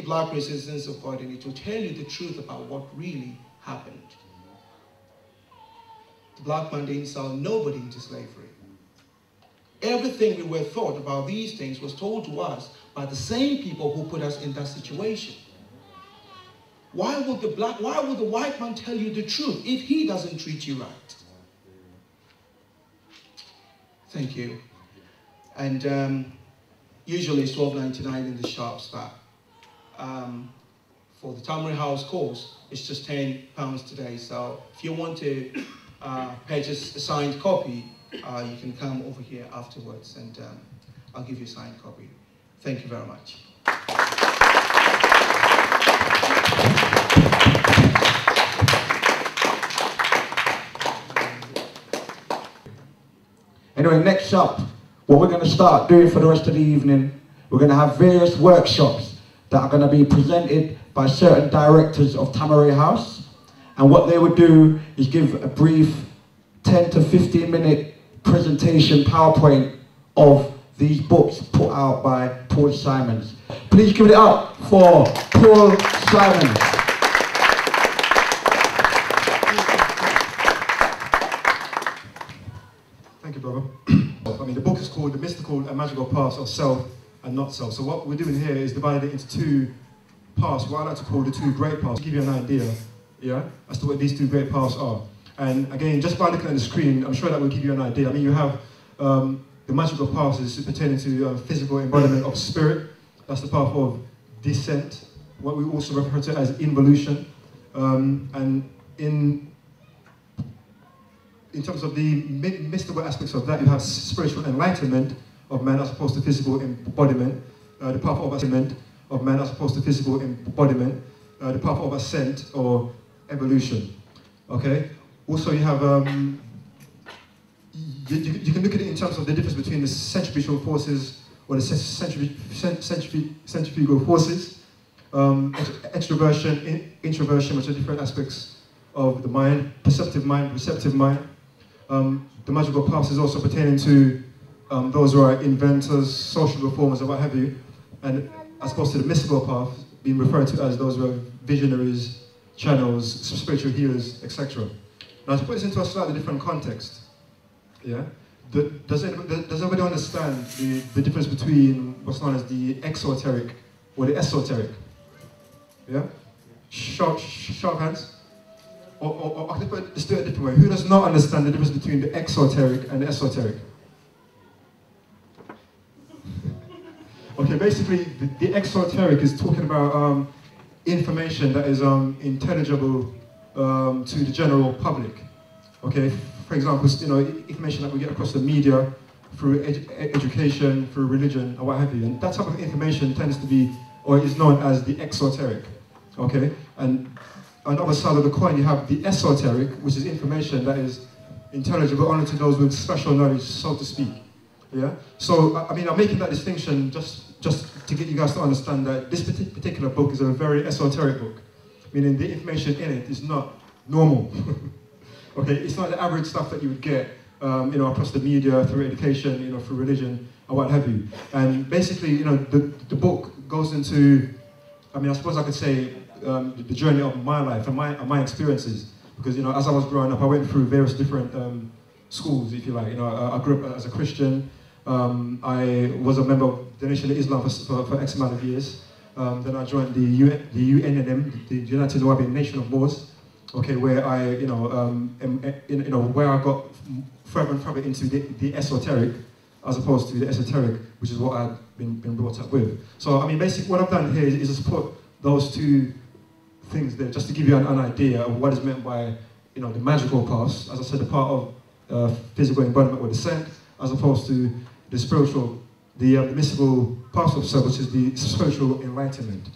read Black Resistance of God, and it will tell you the truth about what really happened. The black man didn't sell nobody into slavery. Everything we were taught about these things was told to us by the same people who put us in that situation. Why would the white man tell you the truth if he doesn't treat you right? Thank you. And usually it's $12.99 in the shops, but for the Tamari House course, it's just £10 today. So if you want to purchase a signed copy, you can come over here afterwards, and I'll give you a signed copy. Thank you very much. Anyway, next up, what we're going to start doing for the rest of the evening, we're going to have various workshops that are going to be presented by certain directors of Tamari House. And what they would do is give a brief 10 to 15 minute presentation PowerPoint of these books put out by Paul Simons. Please give it up for Paul Simons. Thank you, brother. I mean, the book is called The Mystical and Magical Parts of Self and Not Self. So what we're doing here is divided it into two parts, what I like to call the two great parts, to give you an idea, yeah, as to what these two great parts are. And again, just by looking at the screen, I'm sure that will give you an idea. I mean, you have the magical path is pertaining to physical embodiment of spirit. That's the path of descent, what we also refer to as involution. And in terms of the mystical aspects of that, you have spiritual enlightenment of man as opposed to physical embodiment. The path of ascent of man as opposed to physical embodiment. The path of ascent or evolution. Okay. Also, you have you can look at it in terms of the difference between the centrifugal forces or the centrifugal forces, extroversion, introversion, which are different aspects of the mind, perceptive mind, receptive mind. The magical path is also pertaining to those who are inventors, social reformers, or what have you, and as opposed to the mystical path being referred to as those who are visionaries, channels, spiritual healers, etc. Now, to put this into a slightly different context, yeah, does everybody understand the difference between what's known as the exoteric or the esoteric? Yeah? Sharp hands? Or let's do it a different way. Who does not understand the difference between the exoteric and the esoteric? Okay, basically, the exoteric is talking about information that is intelligible to the general public. Okay, for example, you know, information that we get across the media, through education, through religion, or what have you. And that type of information tends to be, or is known as the exoteric. Okay, and on the other side of the coin, you have the esoteric, which is information that is intelligible only to those with special knowledge, so to speak. Yeah. So I mean, I'm making that distinction just to get you guys to understand that this particular book is a very esoteric book, meaning the information in it is not normal. Okay, it's not the average stuff that you would get, you know, across the media, through education, you know, through religion, or what have you. And basically, you know, the book goes into, I mean, I suppose I could say the journey of my life and my experiences, because, you know, as I was growing up, I went through various different schools, if you like. You know, I grew up as a Christian. I was a member of the Nation of Islam for X amount of years. Then I joined the UNNM, the United Arabian Nation of Moors. Okay, where I, you know, where I got further and further into the esoteric, as opposed to the esoteric, which is what I've been brought up with. So, I mean, basically, what I've done here is just put those two things there, just to give you an idea of what is meant by, you know, the magical path. As I said, the part of physical embodiment or descent, as opposed to the spiritual, the mystical path of self, which is the spiritual enlightenment.